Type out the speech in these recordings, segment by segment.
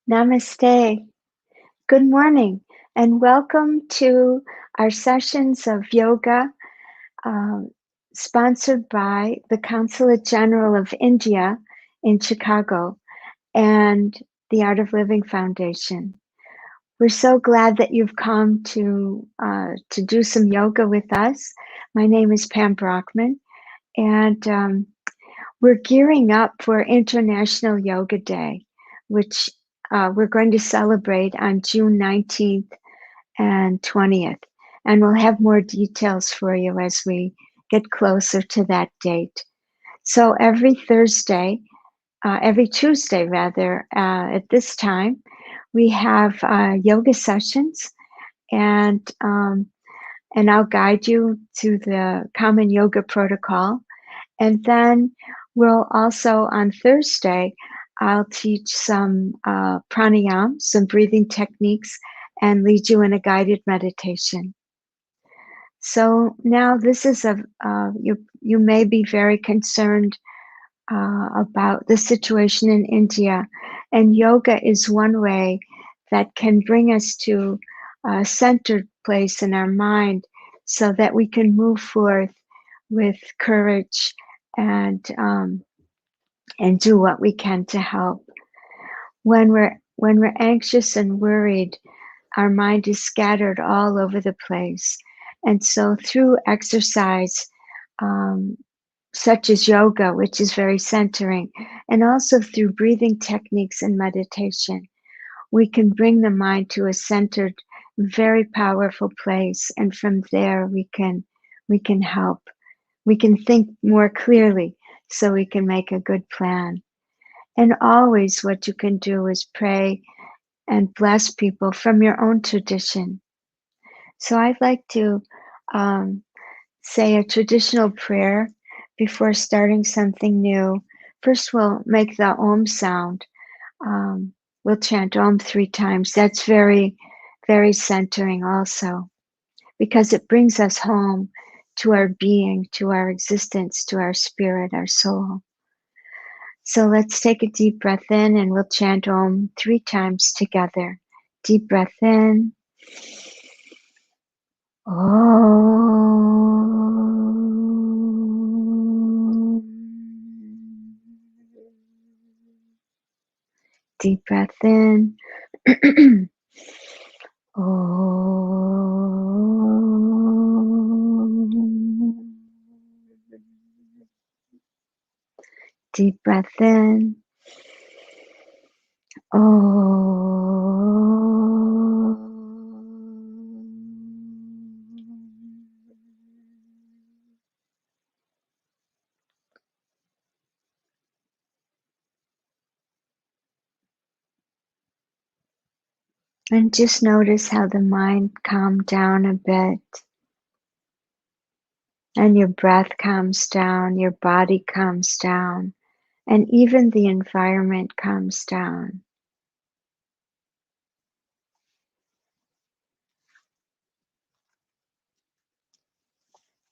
Namaste. Good morning, and welcome to our sessions of yoga um, sponsored by the Consulate General of India in Chicago and the Art of Living Foundation. We're so glad that you've come to do some yoga with us. My name is Pam Brockman, and we're gearing up for International Yoga Day, which we're going to celebrate on June 19th and 20th. And we'll have more details for you as we get closer to that date. So every Tuesday rather, at this time, we have yoga sessions, and I'll guide you to the common yoga protocol. And then we'll also, on Thursday, I'll teach some pranayam, some breathing techniques, and lead you in a guided meditation. So now this is you may be very concerned about the situation in India, and yoga is one way that can bring us to a centered place in our mind so that we can move forth with courage and do what we can to help. When we're anxious and worried, our mind is scattered all over the place. And so through exercise, such as yoga, which is very centering, and also through breathing techniques and meditation, we can bring the mind to a centered, very powerful place. And from there, we can help. We can think more clearly so we can make a good plan. And always what you can do is pray and bless people from your own tradition. So I'd like to say a traditional prayer before starting something new. First, we'll make the Om sound. We'll chant Om 3 times. That's very, very centering also, because it brings us home to our being, to our existence, to our spirit, our soul. So let's take a deep breath in, and we'll chant Om 3 times together. Deep breath in. Om. Deep breath in. Om. Deep breath in. And just notice how the mind calmed down a bit. And your breath calms down, your body calms down, and even the environment calms down.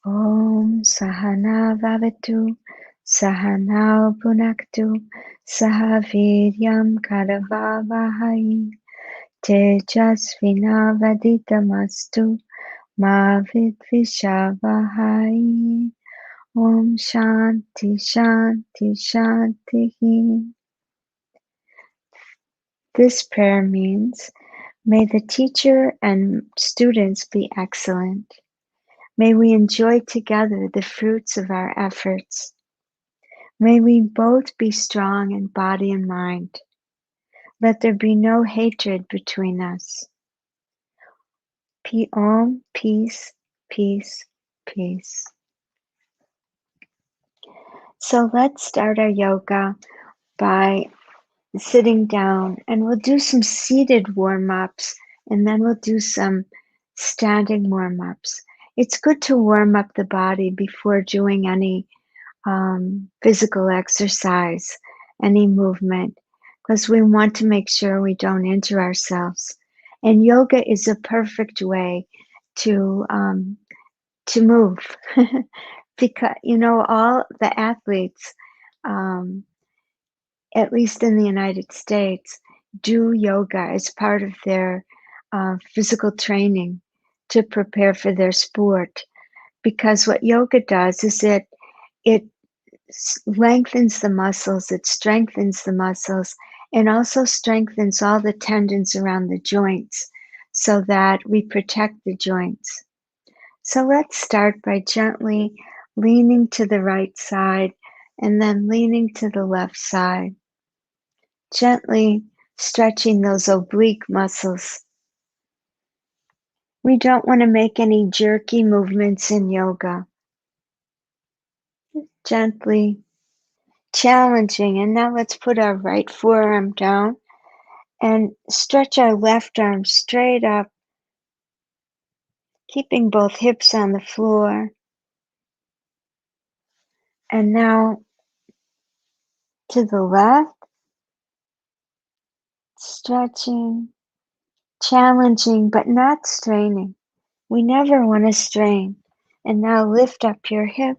Om Sahana Vavatu Sahanao Punaktu Sahaviryam Karavavahai Tejasvinavaditamastu Ma Vidvishavahai. Om Shanti Shanti Shanti. This prayer means, may the teacher and students be excellent. May we enjoy together the fruits of our efforts. May we both be strong in body and mind. Let there be no hatred between us. Om, peace, peace, peace. So let's start our yoga by sitting down, and we'll do some seated warm-ups, and then we'll do some standing warm-ups. It's good to warm up the body before doing any physical exercise, any movement, because we want to make sure we don't injure ourselves. And yoga is a perfect way to move, because all the athletes, at least in the United States, do yoga as part of their physical training to prepare for their sport. Because what yoga does is it lengthens the muscles, it strengthens the muscles, and also strengthens all the tendons around the joints so that we protect the joints. So let's start by gently leaning to the right side and then leaning to the left side. Gently stretching those oblique muscles. We don't want to make any jerky movements in yoga. Gently challenging. And now let's put our right forearm down and stretch our left arm straight up, keeping both hips on the floor. And now to the left, stretching, challenging, but not straining. We never want to strain. And now lift up your hip.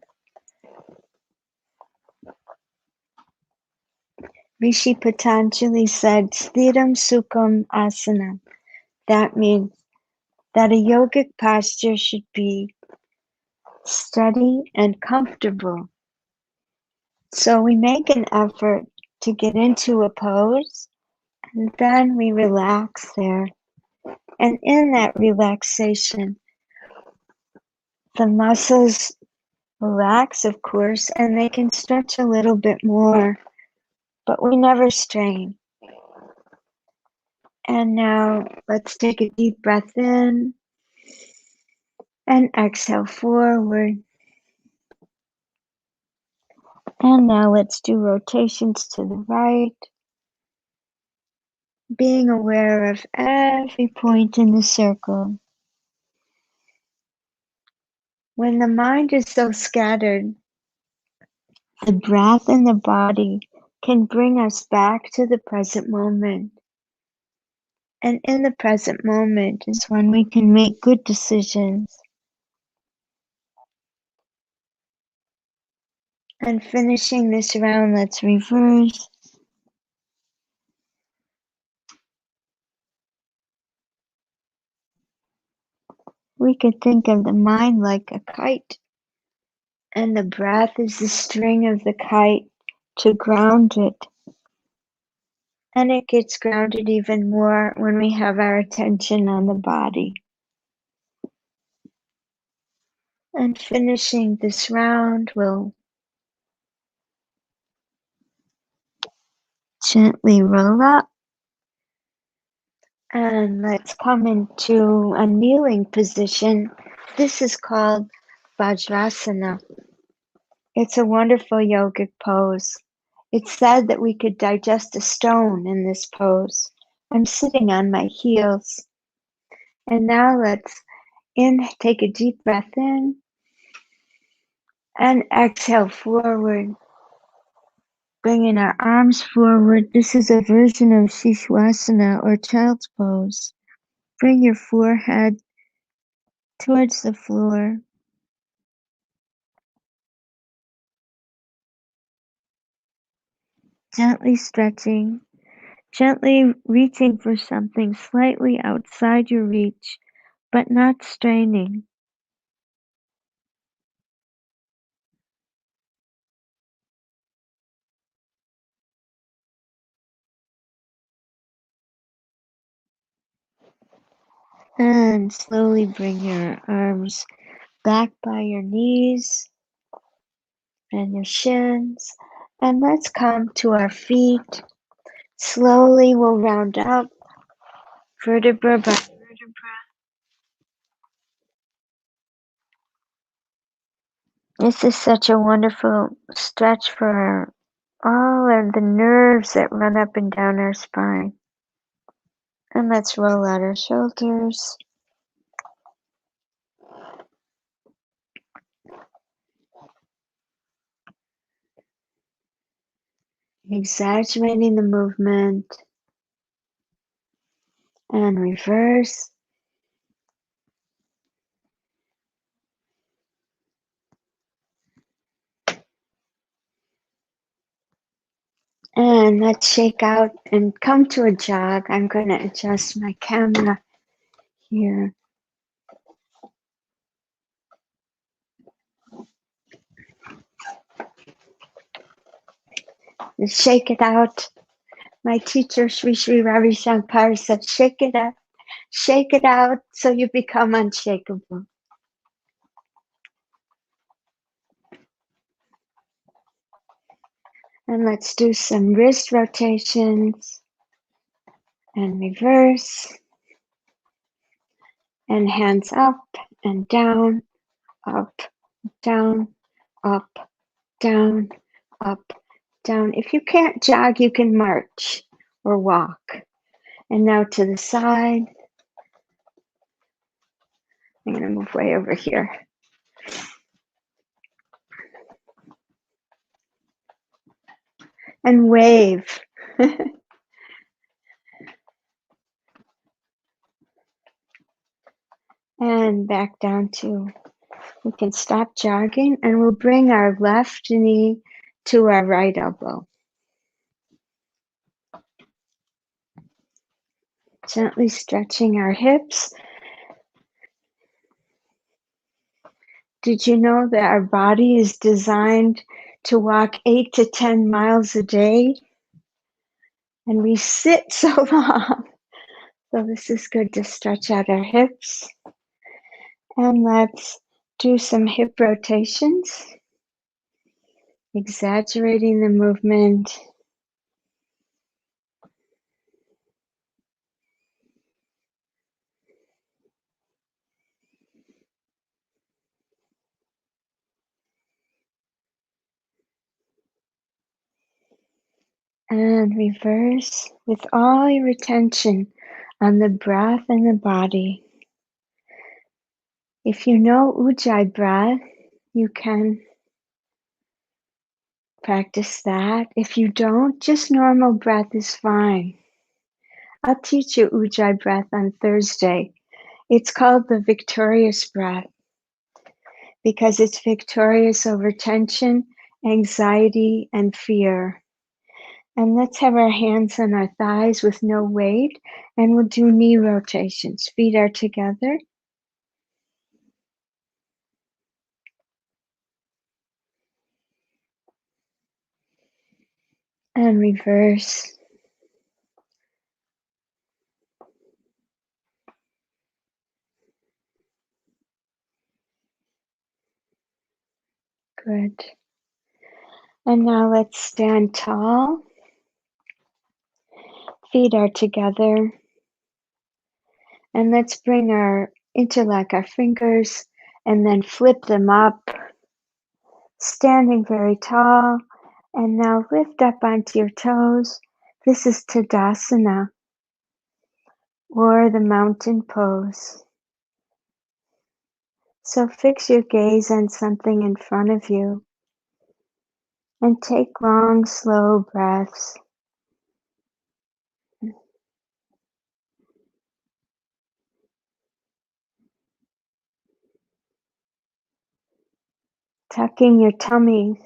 Rishi Patanjali said, Sthiram Sukham Asanam. That means that a yogic posture should be steady and comfortable. So we make an effort to get into a pose, and then we relax there. And in that relaxation, the muscles relax, of course, and they can stretch a little bit more, but we never strain. And now let's take a deep breath in and exhale forward. And now let's do rotations to the right, being aware of every point in the circle. When the mind is so scattered, the breath and the body can bring us back to the present moment. And in the present moment is when we can make good decisions. And finishing this round, let's reverse. We could think of the mind like a kite, and the breath is the string of the kite to ground it. And it gets grounded even more when we have our attention on the body. And finishing this round, we'll gently roll up. And let's come into a kneeling position. This is called Vajrasana. It's a wonderful yogic pose. It's said that we could digest a stone in this pose. I'm sitting on my heels. And now let's take a deep breath in and exhale forward, bringing our arms forward. This is a version of Shishwasana or child's pose. Bring your forehead towards the floor. Gently stretching, gently reaching for something slightly outside your reach, but not straining. And slowly bring your arms back by your knees and your shins. And let's come to our feet. Slowly we'll round up vertebra by vertebra. This is such a wonderful stretch for all of the nerves that run up and down our spine. And let's roll out our shoulders. Exaggerating the movement. And reverse. And let's shake out and come to a jog. I'm going to adjust my camera here. And shake it out. My teacher, Sri Sri Ravi Shankar, said, shake it out so you become unshakable. And let's do some wrist rotations and reverse and hands up and down, up, down, up, down, up, down. If you can't jog, you can march or walk. And now to the side. I'm going to move way over here. And wave. And back down to, we can stop jogging and we'll bring our left knee to our right elbow. Gently stretching our hips. Did you know that our body is designed to walk 8 to 10 miles a day? And we sit so long. So this is good to stretch out our hips. And let's do some hip rotations. Exaggerating the movement. And reverse with all your attention on the breath and the body. If you know Ujjayi breath, you can practice that. If you don't, just normal breath is fine. I'll teach you Ujjayi breath on Thursday. It's called the victorious breath because it's victorious over tension, anxiety, and fear. And let's have our hands on our thighs with no weight, and we'll do knee rotations. Feet are together. And reverse. Good. And now let's stand tall. Feet are together. And let's bring interlock our fingers and then flip them up. Standing very tall. And now lift up onto your toes. This is Tadasana, or the mountain pose. So fix your gaze on something in front of you and take long, slow breaths. Tucking your tummy,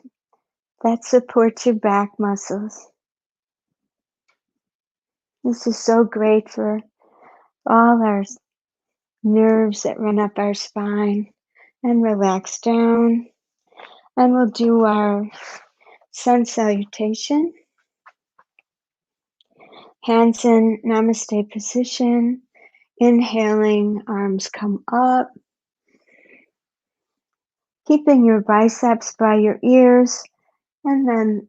that supports your back muscles. This is so great for all our nerves that run up our spine. And relax down. And we'll do our sun salutation. Hands in Namaste position. Inhaling, arms come up. Keeping your biceps by your ears. And then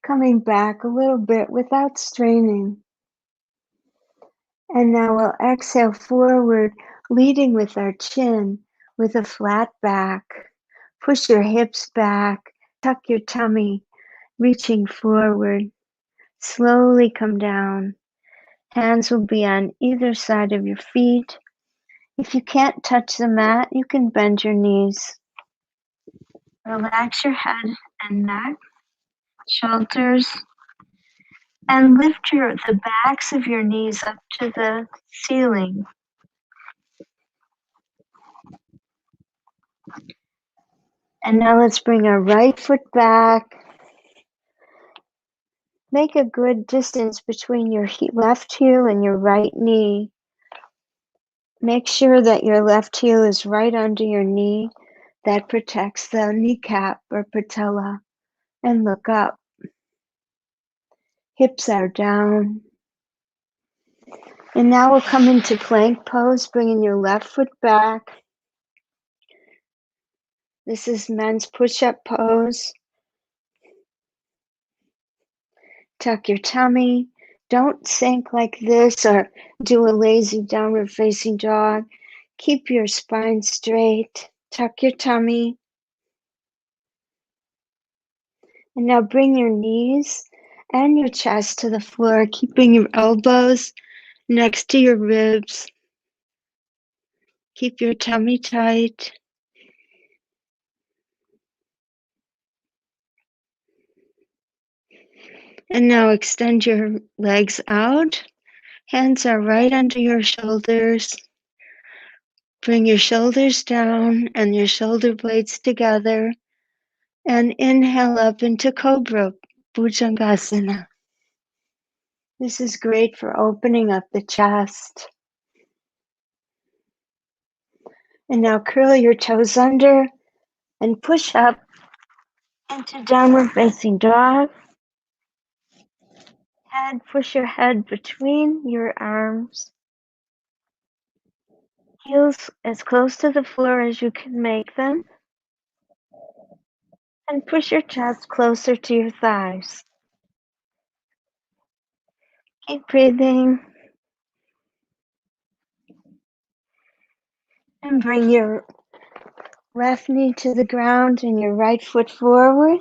coming back a little bit without straining. And now we'll exhale forward, leading with our chin, with a flat back. Push your hips back, tuck your tummy, reaching forward. Slowly come down. Hands will be on either side of your feet. If you can't touch the mat, you can bend your knees. Relax your head and neck, shoulders, and lift the backs of your knees up to the ceiling. And now let's bring our right foot back Make a good distance between your left heel and your right knee. Make sure that your left heel is right under your knee. That protects the kneecap or patella. And look up. Hips are down. And now we'll come into plank pose, bringing your left foot back. This is men's push-up pose. Tuck your tummy. Don't sink like this or do a lazy downward facing dog. Keep your spine straight. Tuck your tummy. And now bring your knees and your chest to the floor, keeping your elbows next to your ribs. Keep your tummy tight. And now extend your legs out. Hands are right under your shoulders. Bring your shoulders down and your shoulder blades together. And inhale up into Cobra, Bhujangasana. This is great for opening up the chest. And now curl your toes under and push up into downward facing dog. Push your head between your arms. Heels as close to the floor as you can make them. And push your chest closer to your thighs. Keep breathing. And bring your left knee to the ground and your right foot forward.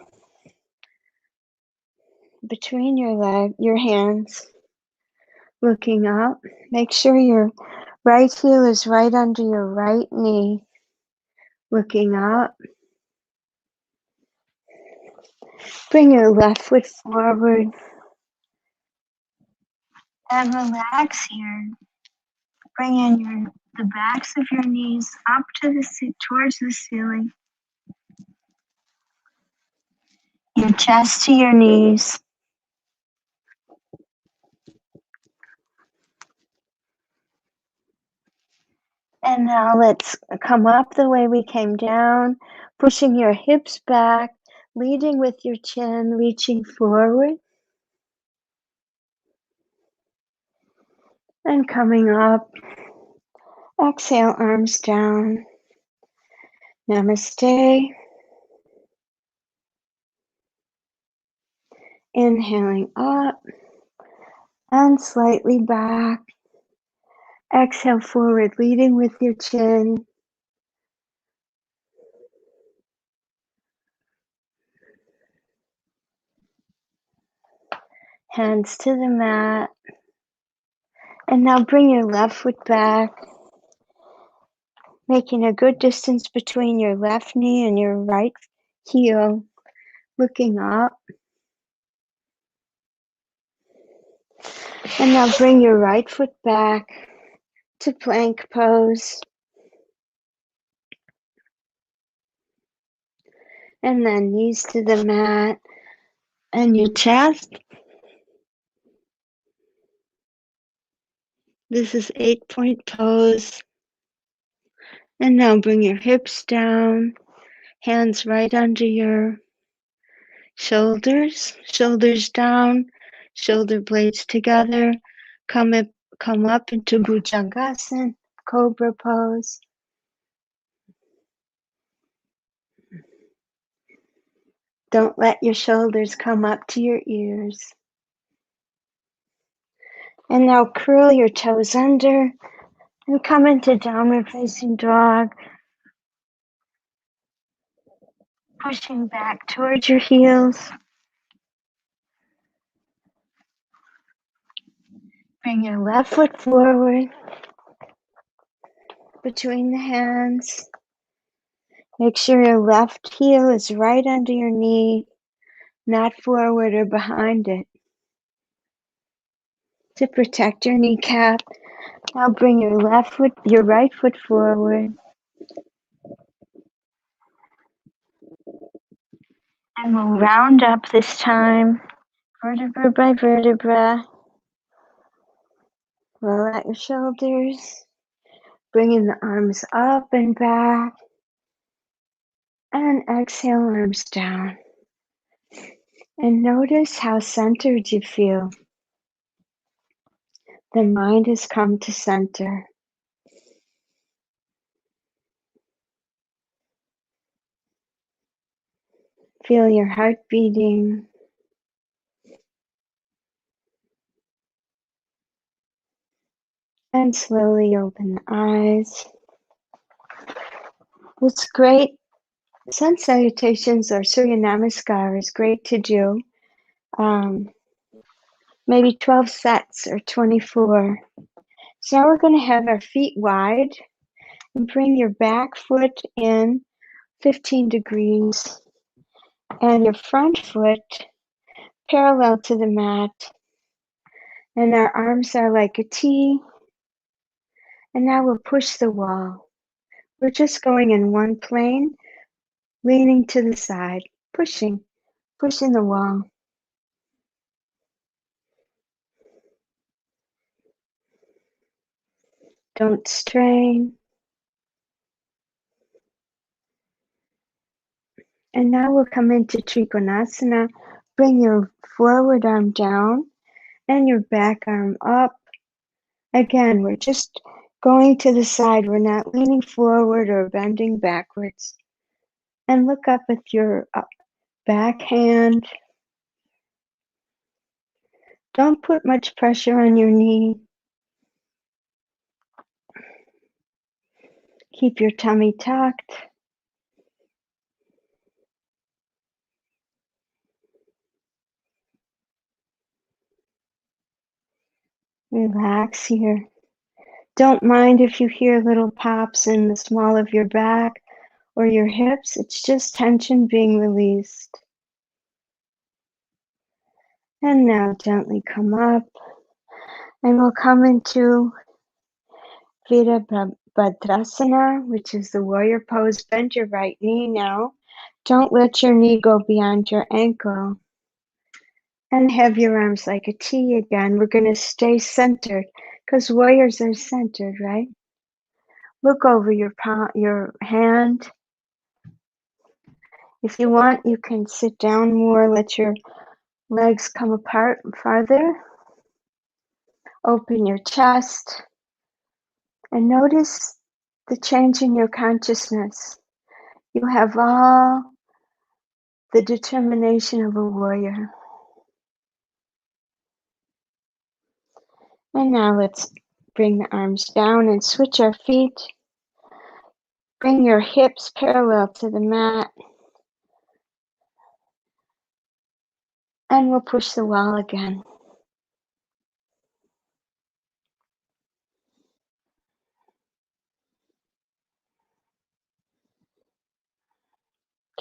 Between your hands. Looking up. Make sure your right heel is right under your right knee. Looking up. Bring your left foot forward. And relax here. Bring in the backs of your knees up to towards the ceiling. Your chest to your knees. And now let's come up the way we came down, pushing your hips back, leading with your chin, reaching forward. And coming up. Exhale, arms down. Namaste. Inhaling up and slightly back. Exhale forward, leading with your chin. Hands to the mat. And now bring your left foot back, making a good distance between your left knee and your right heel. Looking up. And now bring your right foot back to plank pose. And then knees to the mat and your chest. This is 8-point pose. And now bring your hips down, hands right under your shoulders, shoulders down, shoulder blades together. Come up into Bhujangasana, Cobra pose. Don't let your shoulders come up to your ears. And now curl your toes under and come into downward facing dog. Pushing back towards your heels. Bring your left foot forward between the hands. Make sure your left heel is right under your knee, not forward or behind it. To protect your kneecap, now bring your right foot forward. And we'll round up this time. vertebra by vertebra. Roll out your shoulders, bringing the arms up and back, and exhale, arms down. And notice how centered you feel. The mind has come to center. Feel your heart beating. And slowly open the eyes. It's great. Sun salutations or Surya Namaskar is great to do. Maybe 12 sets or 24. So now we're going to have our feet wide and bring your back foot in 15 degrees and your front foot parallel to the mat. And our arms are like a T. And now we'll push the wall. We're just going in one plane, leaning to the side, pushing the wall. Don't strain. And now we'll come into Trikonasana. Bring your forward arm down and your back arm up. Again, we're just going to the side. We're not leaning forward or bending backwards. And look up with your back hand. Don't put much pressure on your knee. Keep your tummy tucked. Relax here. Don't mind if you hear little pops in the small of your back or your hips. It's just tension being released. And now gently come up. And we'll come into Virabhadrasana, which is the warrior pose. Bend your right knee now. Don't let your knee go beyond your ankle. And have your arms like a T again. We're going to stay centered because warriors are centered, right? Look over your hand. If you want, you can sit down more. Let your legs come apart farther. Open your chest. And notice the change in your consciousness. You have all the determination of a warrior. And now let's bring the arms down and switch our feet. Bring your hips parallel to the mat. And we'll push the wall again.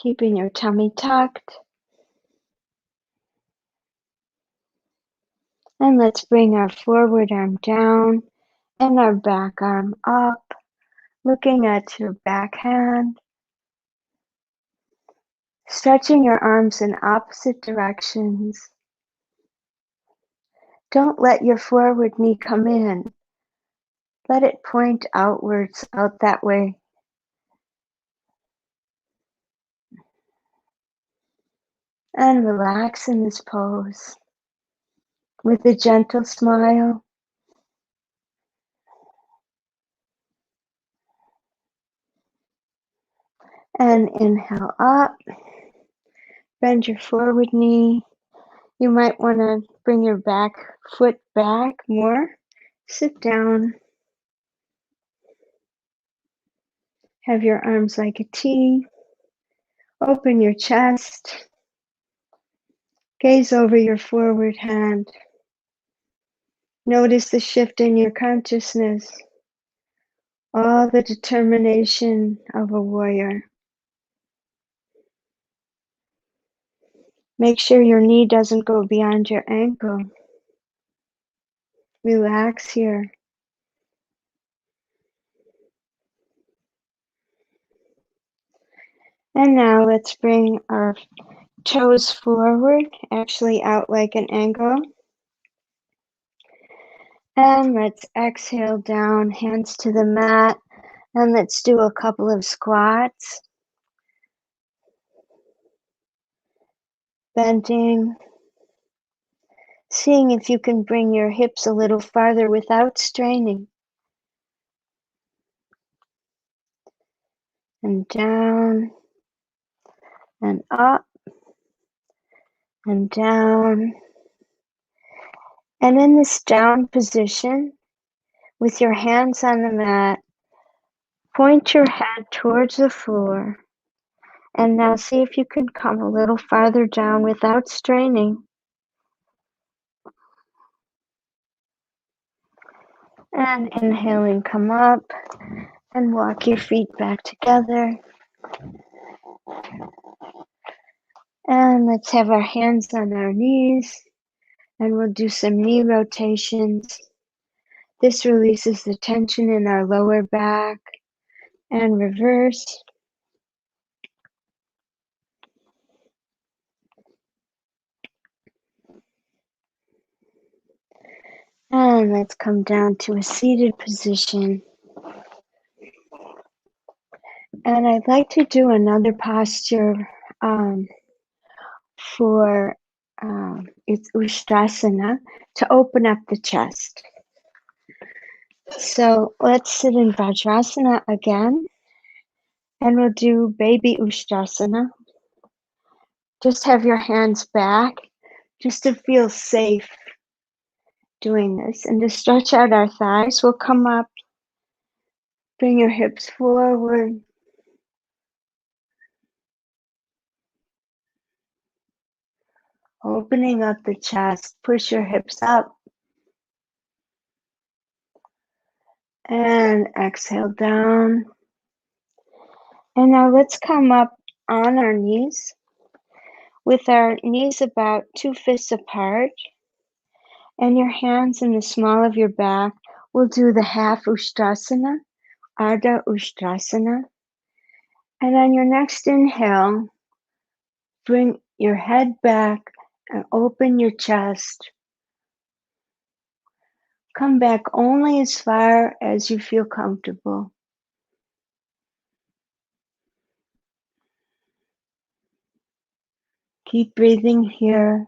Keeping your tummy tucked. And let's bring our forward arm down and our back arm up, looking at your back hand. Stretching your arms in opposite directions. Don't let your forward knee come in. Let it point outwards, out that way. And relax in this pose with a gentle smile. And inhale up. Bend your forward knee. You might want to bring your back foot back more. Sit down. Have your arms like a T. Open your chest. Gaze over your forward hand. Notice the shift in your consciousness. All the determination of a warrior. Make sure your knee doesn't go beyond your ankle. Relax here. And now let's bring our toes forward, actually out like an angle. And let's exhale down, hands to the mat. And let's do a couple of squats. Bending. Seeing if you can bring your hips a little farther without straining. And down. And up. And down. And in this down position, with your hands on the mat, point your head towards the floor. And now see if you can come a little farther down without straining. And inhaling, come up and walk your feet back together. And let's have our hands on our knees. And we'll do some knee rotations. This releases the tension in our lower back. And reverse. And let's come down to a seated position. And I'd like to do another posture for it's Ustrasana to open up the chest. So let's sit in Vajrasana again. And we'll do baby Ustrasana. Just have your hands back just to feel safe doing this. And to stretch out our thighs, we'll come up, bring your hips forward. Opening up the chest, push your hips up. And exhale down. And now let's come up on our knees with our knees about 2 fists apart. And your hands in the small of your back. We'll do the half Ustrasana, Ardha Ustrasana. And on your next inhale, bring your head back and open your chest. Come back only as far as you feel comfortable. Keep breathing here.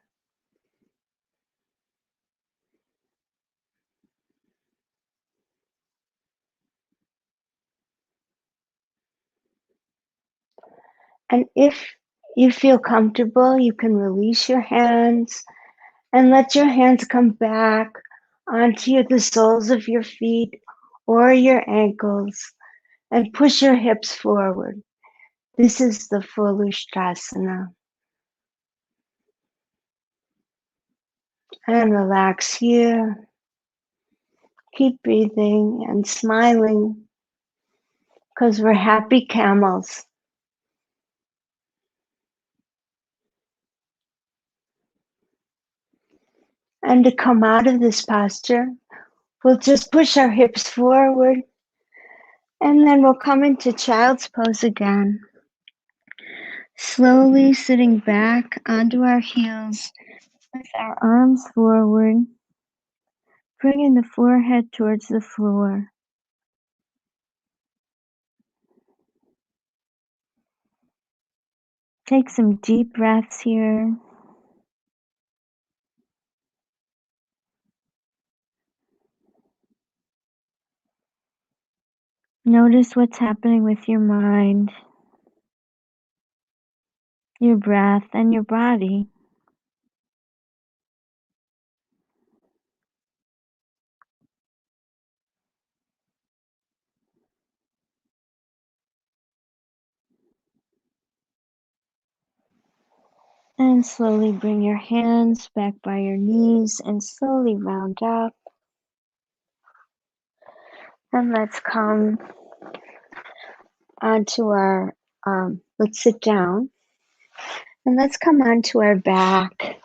And if you feel comfortable, you can release your hands and let your hands come back onto the soles of your feet or your ankles and push your hips forward. This is the full Ustrasana. And relax here. Keep breathing and smiling because we're happy camels. And to come out of this posture, we'll just push our hips forward and then we'll come into child's pose again. Slowly sitting back onto our heels with our arms forward, bringing the forehead towards the floor. Take some deep breaths here. Notice what's happening with your mind, your breath, and your body. And slowly bring your hands back by your knees and slowly round up. And let's come onto our, let's sit down. And let's come onto our back.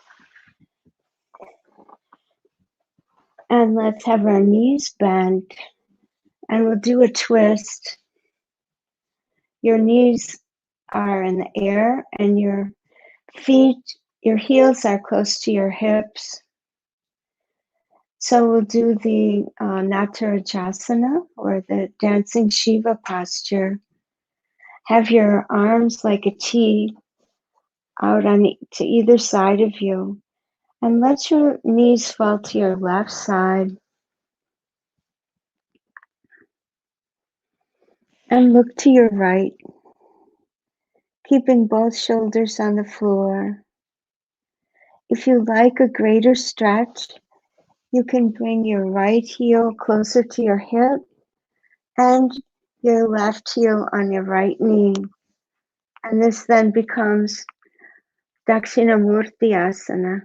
And let's have our knees bent. And we'll do a twist. Your knees are in the air and your Feet, your heels are close to your hips. So we'll do the Natarajasana, or the dancing Shiva posture. Have your arms like a T out to either side of you, and let your knees fall to your left side. And look to your right, keeping both shoulders on the floor. If you like a greater stretch, you can bring your right heel closer to your hip and your left heel on your right knee. And this then becomes Dakshinamurti Asana.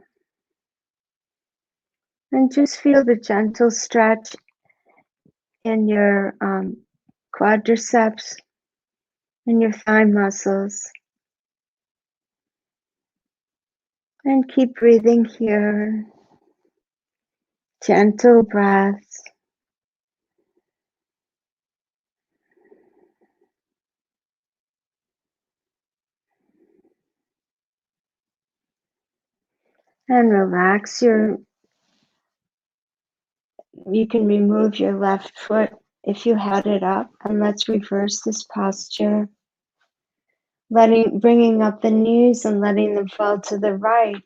And just feel the gentle stretch in your quadriceps and your thigh muscles. And keep breathing here. Gentle breaths. And relax you can remove your left foot if you had it up, and let's reverse this posture. Bringing up the knees and letting them fall to the right.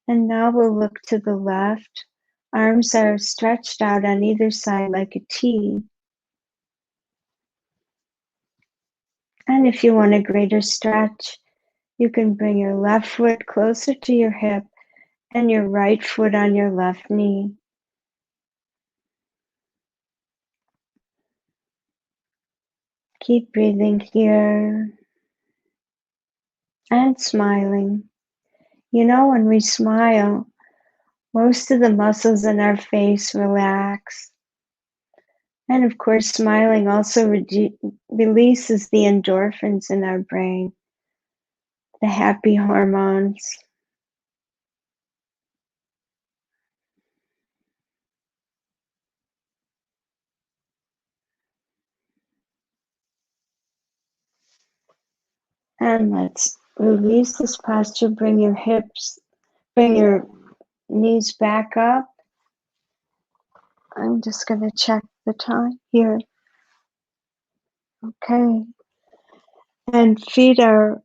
And now we'll look to the left. Arms are stretched out on either side like a T. And if you want a greater stretch, you can bring your left foot closer to your hip and your right foot on your left knee. Keep breathing here and smiling. You know, when we smile, most of the muscles in our face relax. And of course, smiling also releases the endorphins in our brain, the happy hormones. And let's release this posture. Bring your knees back up. I'm just going to check the time here. Okay. And feet are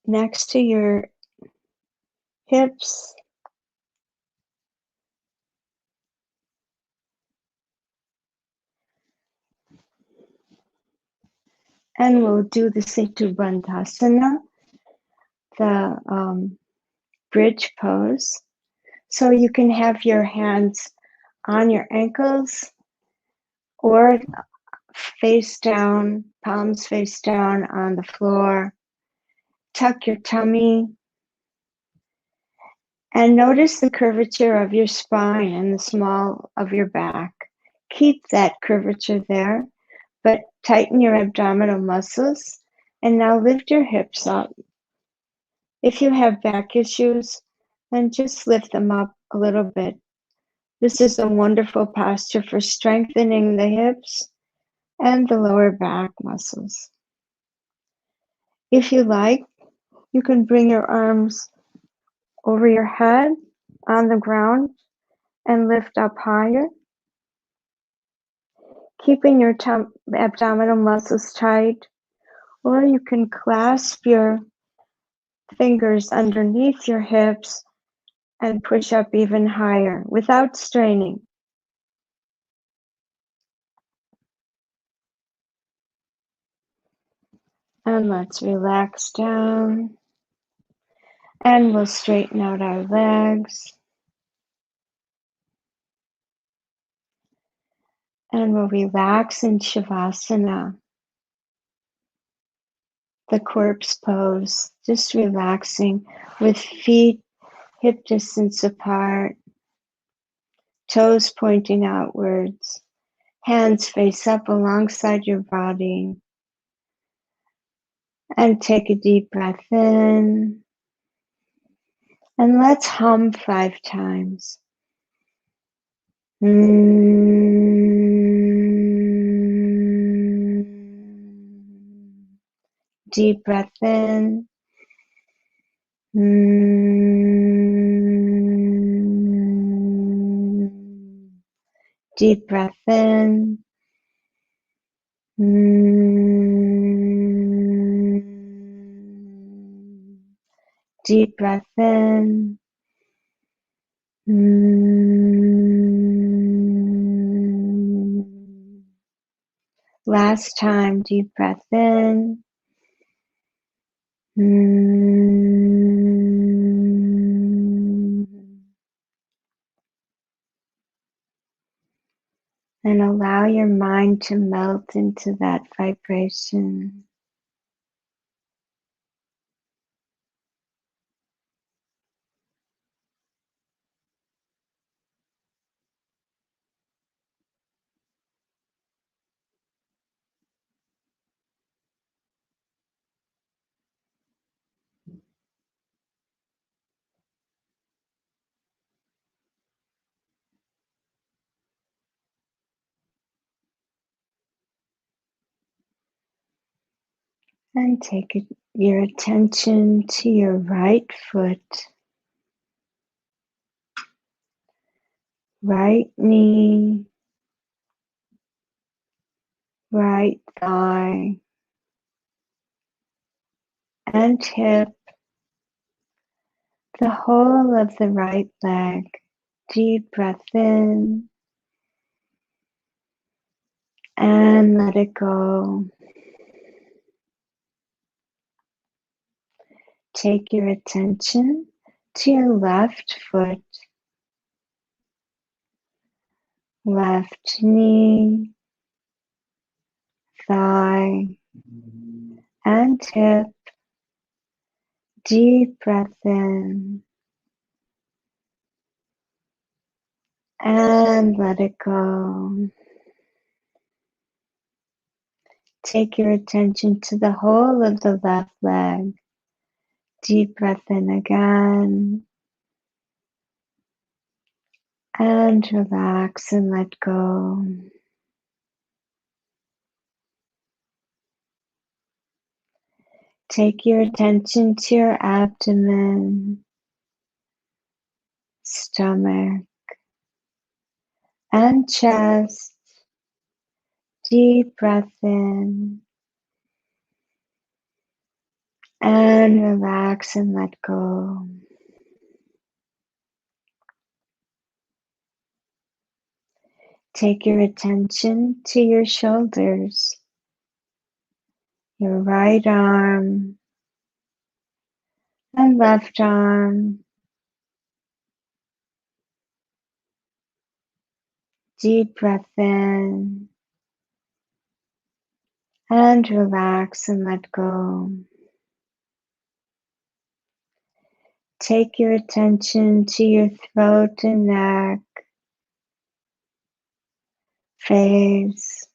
next to your hips. And we'll do the Setu Bandhasana, the bridge pose. So you can have your hands on your ankles or face down, palms face down on the floor. Tuck your tummy and notice the curvature of your spine and the small of your back. Keep that curvature there, but tighten your abdominal muscles. And now lift your hips up. If you have back issues, then just lift them up a little bit. This is a wonderful posture for strengthening the hips and the lower back muscles. If you like, you can bring your arms over your head on the ground and lift up higher, keeping your abdominal muscles tight, or you can clasp your fingers underneath your hips and push up even higher without straining. And let's relax down. And we'll straighten out our legs. And we'll relax in Shavasana, the corpse pose, just relaxing with feet hip distance apart, toes pointing outwards, hands face up alongside your body. And take a deep breath in. And let's hum 5 times. Deep breath in. Deep breath in. Deep breath in. Last time, deep breath in. And allow your mind to melt into that vibration. And take your attention to your right foot, right knee, right thigh, and hip, the whole of the right leg. Deep breath in and let it go. Take your attention to your left foot, left knee, thigh, and hip. Deep breath in and let it go. Take your attention to the whole of the left leg. Deep breath in again and relax and let go. Take your attention to your abdomen, stomach, and chest. Deep breath in and relax and let go. Take your attention to your shoulders, your right arm and left arm. Deep breath in and relax and let go. Take your attention to your throat and neck, face,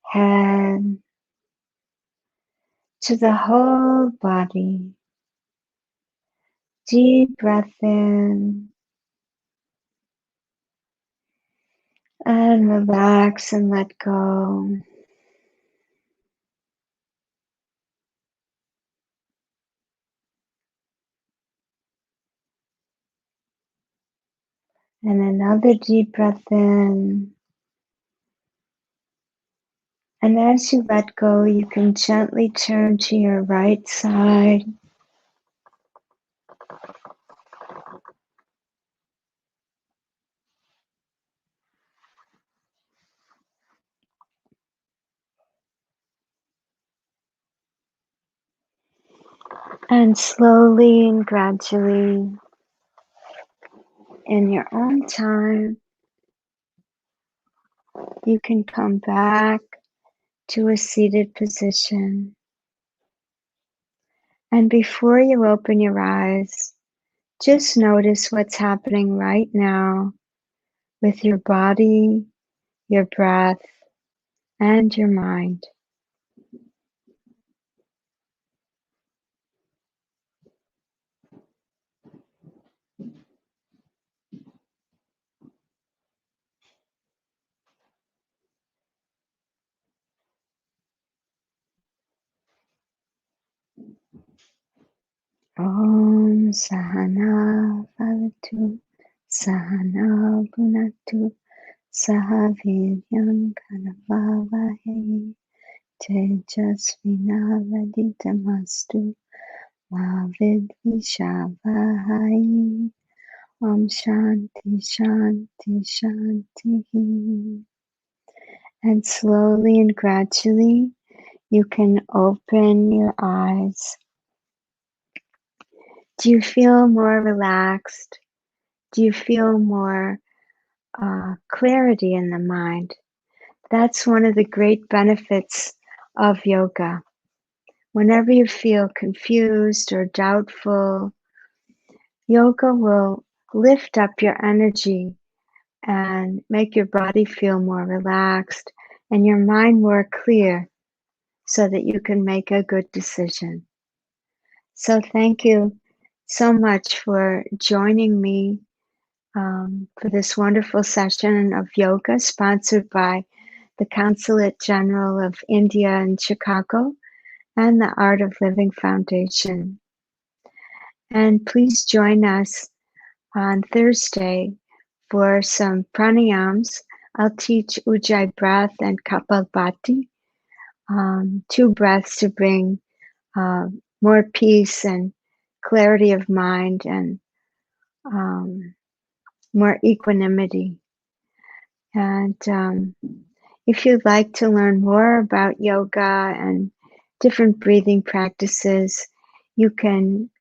head, to the whole body. Deep breath in and relax and let go. And another deep breath in. And as you let go, you can gently turn to your right side. And slowly and gradually, in your own time, you can come back to a seated position. And before you open your eyes, just notice what's happening right now with your body, your breath, and your mind. Om Sahana Bhavatu Sahana Bhunatu Saha Viryam Karavavahe Tejasvinavaditamastu Ma Vidvishavahai. Om Shanti Shanti Shanti. And slowly and gradually you can open your eyes. Do you feel more relaxed? Do you feel more clarity in the mind? That's one of the great benefits of yoga. Whenever you feel confused or doubtful, yoga will lift up your energy and make your body feel more relaxed and your mind more clear so that you can make a good decision. So thank you so much for joining me for this wonderful session of yoga sponsored by the Consulate General of India in Chicago and the Art of Living Foundation. And please join us on Thursday for some pranayams. I'll teach Ujjayi breath and Kapalbhati, 2 breaths to bring more peace and clarity of mind and more equanimity. And if you'd like to learn more about yoga and different breathing practices, you can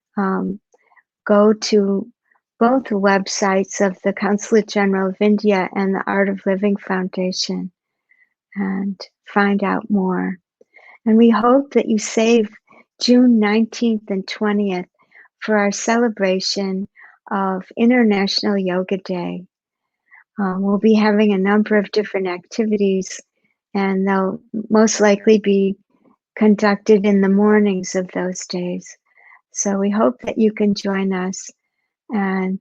go to both websites of the Consulate General of India and the Art of Living Foundation and find out more. And we hope that you save June 19th and 20th for our celebration of International Yoga Day. We'll be having a number of different activities, and they'll most likely be conducted in the mornings of those days. So we hope that you can join us, and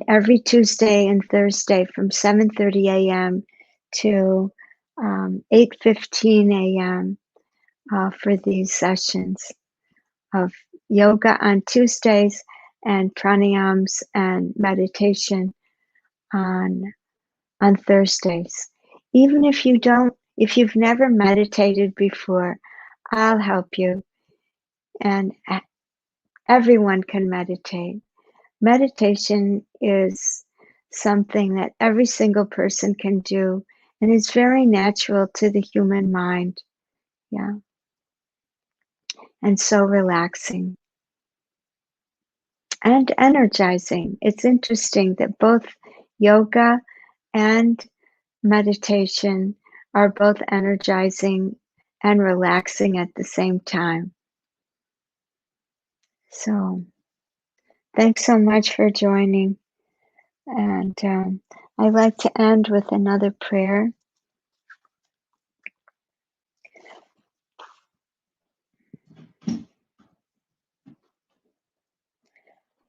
every Tuesday and Thursday from 7:30 a.m. to 8:15 a.m. For these sessions of yoga on Tuesdays and pranayams and meditation on Thursdays. Even if you've never meditated before, I'll help you. And everyone can meditate. Meditation is something that every single person can do and is very natural to the human mind. Yeah. And so relaxing and energizing. It's interesting that both yoga and meditation are both energizing and relaxing at the same time. So, thanks so much for joining. And I'd like to end with another prayer.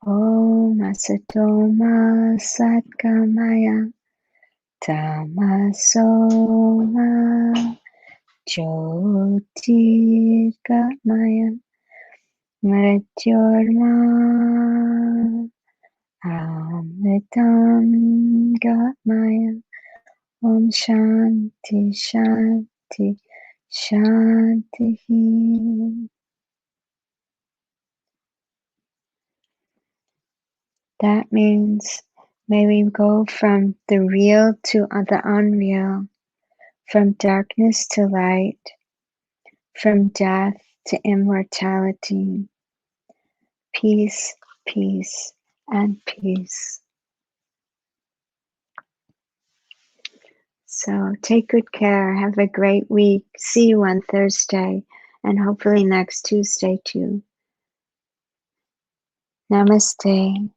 Om Asato Ma Satgamaya Tamaso Ma Jyotirgamaya Mrityorma Amritam Gamaya. Om Shanti Shanti Shanti. That means may we go from the real to the unreal, from darkness to light, from death to immortality. Peace, peace, and peace. So take good care. Have a great week. See you on Thursday and hopefully next Tuesday too. Namaste.